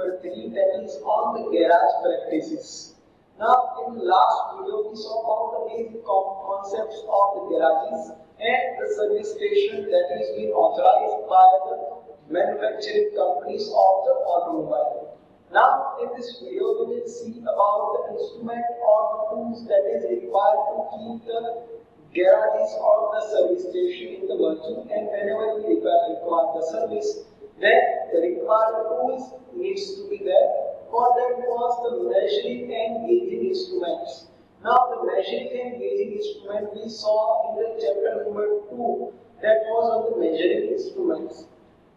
number 3, that is on the garage practices. Now, in the last video, we saw about the basic concepts of the garages and the service station that is being authorized by the manufacturing companies of the automobile. Now, in this video, we will see about the instrument or the tools that is required to keep the garages or the service station in the working, and whenever we require the service, then the required tools needs to be there. For that was the measuring and gauging instruments. Now, the measuring and gauging instrument we saw in the chapter number 2, that was on the measuring instruments.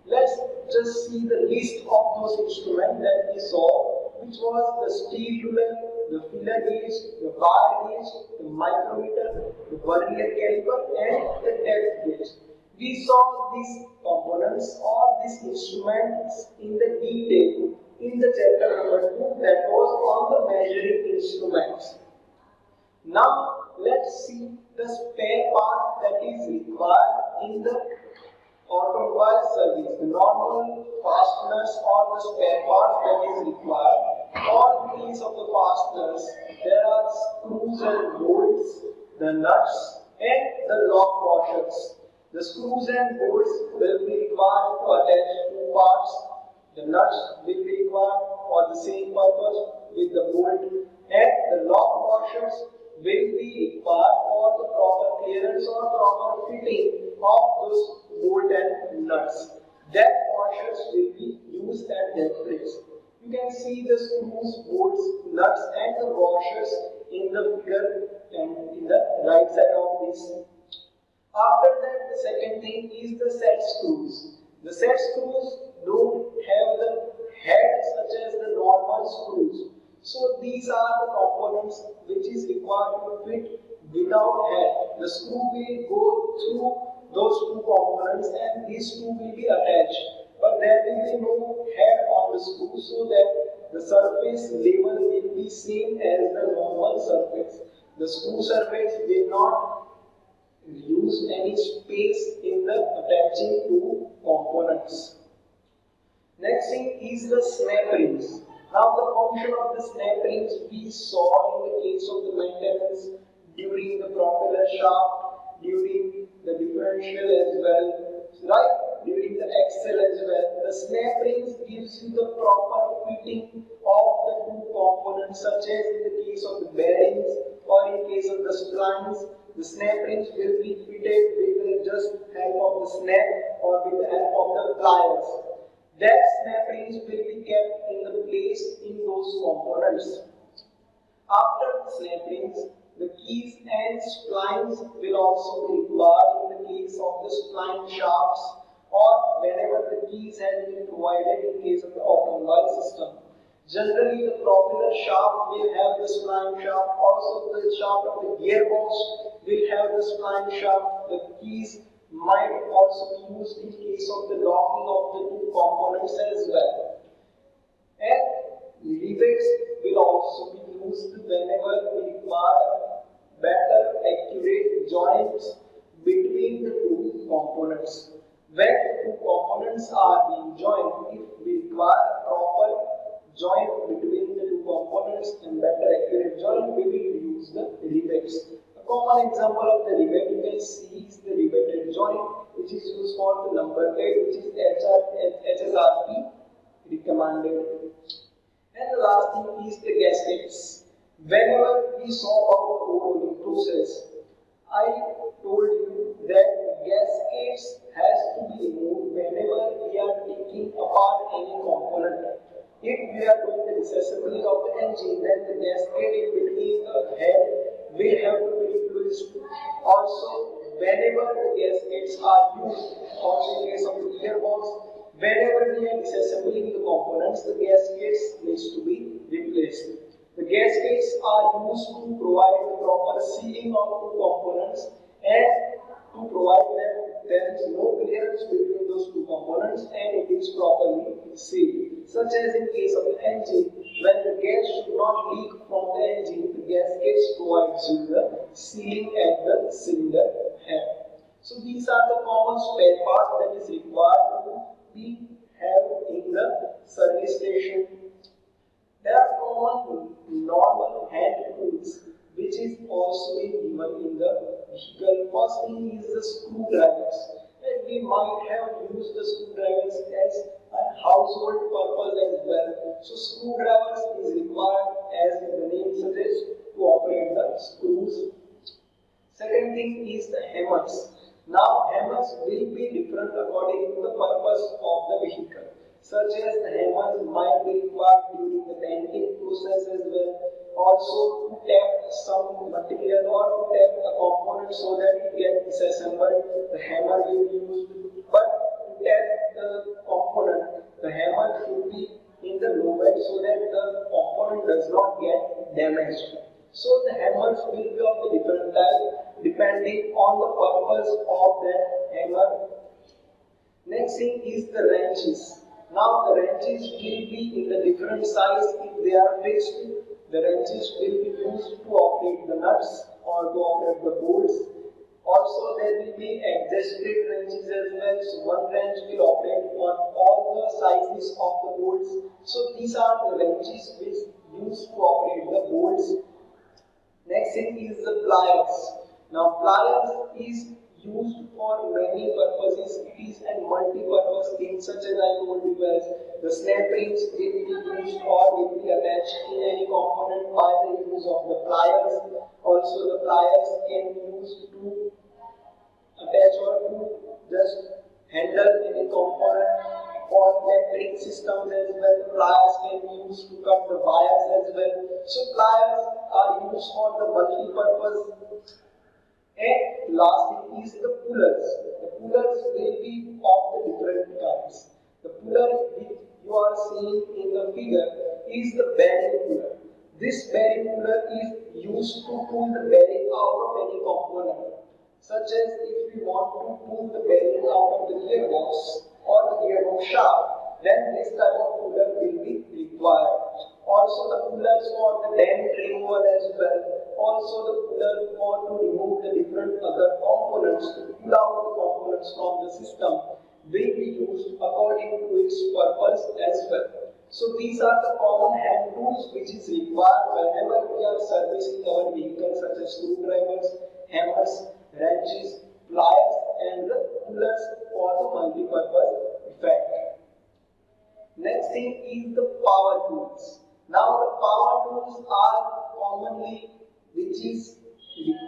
Let's just see the list of those instruments that we saw, which was the steel ruler, the filler gauge, the bar gauge, the micrometer, the vernier caliper, and the depth gauge. We saw these components or these instruments in the detail in the chapter number 2, that was on the measuring instruments. Now let's see the spare part that is required in the automobile service, the normal fasteners or the spare parts that is required. For the case of the fasteners, there are screws and bolts, the nuts, and the lock washers. The screws and bolts will be required to attach two parts. The nuts will be required for the same purpose with the bolt, and the lock washers will be required for the proper clearance or proper fitting of those bolt and nuts. That washers will be used at that place. You can see the screws, bolts, nuts, and the washers in the figure and in the right side of this. After that, the second thing is the set screws. The set screws don't have the head such as the normal screws. So these are the components which is required to fit without head. The screw will go through those two components and these two will be attached. But there will be no head on the screw, so that the surface level will be same as the normal surface. The screw surface will not use any space in the attaching two components. Next thing is the snap rings. Now the function of the snap rings we saw in the case of the maintenance during the propeller shaft, during the differential as well, right? During the axle as well. The snap rings gives you the proper fitting of the two components, such as in the case of the bearings or in case of the splines. The snap rings will be fitted with the just help of the snap or with the help of the pliers. That snap rings will be kept in the place in those components. After the snap rings, the keys and splines will also be required in the case of the spline shafts or whenever the keys have been provided in case of the automobile system. Generally, the propeller shaft will have the spline shaft, also the shaft of the gearbox will have the spline shaft. The keys might also be used in case of the locking of the two components as well. And rivets will also be used whenever we require better accurate joints between the two components. When the two components are being joined, if we require proper joint between the two components and better accurate joint, we will use the rivets. A common example of the rivet you can see is the riveted joint, which is used for the number plate, which is HSRP recommended. And the last thing is the gaskets. Whenever we saw about the overhauling process, I told you that the gaskets has to be removed whenever we are taking apart any component. If we are doing the disassembly of the engine, then the gasket in between the head will have to be replaced. Also, whenever the gaskets are used, also in case of the gearbox, whenever we are disassembling the components, the gaskets needs to be replaced. The gaskets are used to provide the proper sealing of two components and to provide that there is no clearance between those two components and it is properly sealed. Such as in case of the engine, when the gas should not leak from the engine, the gaskets provides you the sealing at the cylinder head. So these are the common spare parts that is required to be have in the service station use the screwdrivers as a household purpose as well. So screwdrivers is required, as the name suggests, to operate the screws. Second thing is the hammers. Now hammers will be different according to the purpose of the vehicle, such as the hammers might be required during the denting process as well, also to tap some material or to tap a component so that it gets disassembled, the hammer will be used. But to tap the component, the hammer should be in the low bed so that the component does not get damaged. So the hammers will be of a different type depending on the purpose of that hammer. Next thing is the wrenches. Now the wrenches will be in the different size if they are fixed. The wrenches will be used to operate the nuts or to operate the bolts. Also there will be adjusted wrenches as well. So one wrench will operate on all the sizes of the bolts. So these are the wrenches which used to operate the bolts. Next thing is the pliers. Now pliers is used for many purposes. It is a multi-purpose thing, such as I told you as the snap rings will be used or will be attached in any component by the use of the pliers. Also the pliers can be used to attach or to just handle any component. For electric systems as well, pliers can be used to cut the wires as well. So pliers are used for the multi-purpose. And last thing is the pullers. The pullers will be of the different kinds. The puller which you are seeing in the figure is the bearing puller. This bearing puller is used to pull the bearing out of any component, such as if we want to pull the bearing out of the gearbox or the gearbox shaft, then this type of puller will be required. Also the pullers for the dent removal as well. Also the puller for to remove the different other components, to pull out the components from the system, will be used according to its purpose as well. So these are the common hand tools which is required whenever we are servicing our vehicles, such as screwdrivers, hammers, wrenches, pliers and the pullers for the multi-purpose effect. Next thing is the power tools. Now the power tools are commonly which is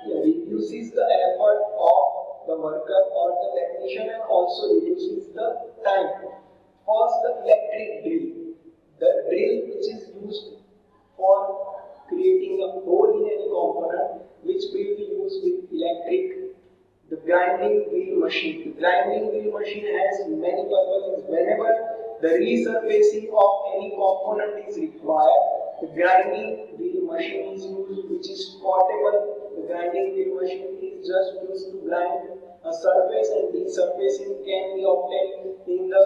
reduces the effort of the worker or the technician and also reduces the time. First, the electric drill. The drill which is used for creating a hole in any component, which will be used with electric. The grinding wheel machine. The grinding wheel machine has many purposes. Whenever the resurfacing of any component is required, the grinding wheel machine is used, which is portable. The grinding wheel machine is just used to grind a surface, and resurfacing can be obtained in the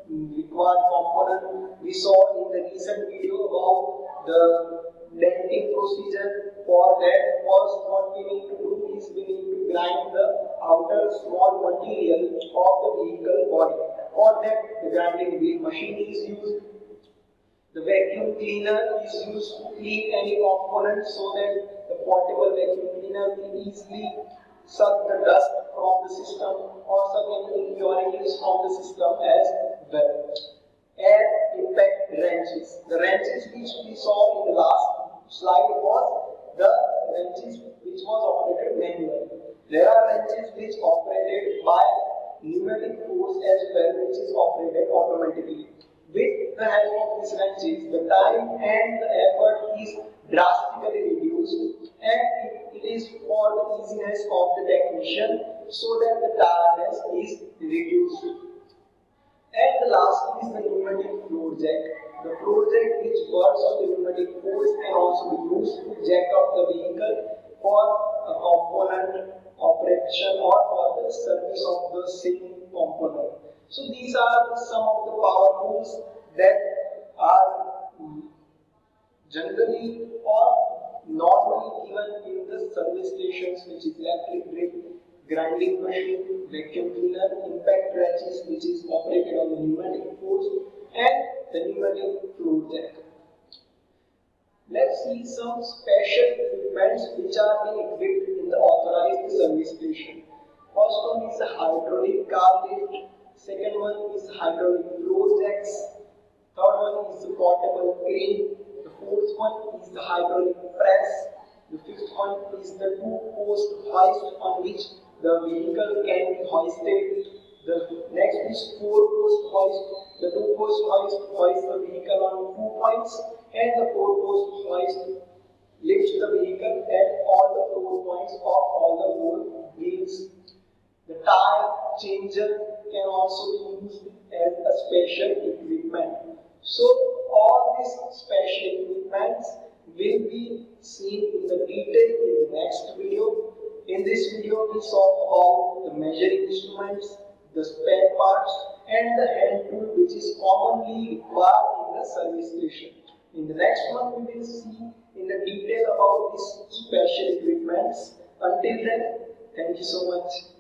required component. We saw in the recent video about the denting procedure. For that, first what we need to do is we need to grind the outer small material of the vehicle body. For that, the grinding wheel machine is used. The vacuum cleaner is used to clean any component so that the portable vacuum cleaner will easily suck the dust from the system or suck any impurities from the system as well. And impact wrenches. The wrenches which we saw in the last slide was the wrenches which was operated manually. There are wrenches which operated by pneumatic force as well, which is operated automatically. With the help of these wrenches, the time and the effort is drastically reduced, and it is for the easiness of the technician so that the tiredness is reduced. And the last is the pneumatic floor jack. The floor jack which works on the pneumatic force can also be used to jack up the vehicle for a component operation or for the service of the same component. So these are some of the power tools that are generally or normally given in the service stations, which is electric drill, grinding machine, vacuum cleaner, impact wrenches which is operated on the pneumatic force, and the pneumatic floor jack. Let's see some special equipments which are being equipped in the authorized service station. First one is a hydraulic car lift. Second one is hydraulic floor jacks. Third one is the portable crane. The fourth one is the hydraulic press. The fifth one is the two-post hoist on which the vehicle can be hoisted. The next is four-post hoist. The two-post hoist hoists the vehicle on 2 points, and the four-post hoist lifts the vehicle at all the 4 points of all the 4 wheels. The tire changer can also be used as a special equipment. So all these special equipments will be seen in the detail in the next video. In this video we saw about the measuring instruments, the spare parts, and the hand tool which is commonly required in the service station. In the next one we will see in the detail about these special equipments. Until then, thank you so much.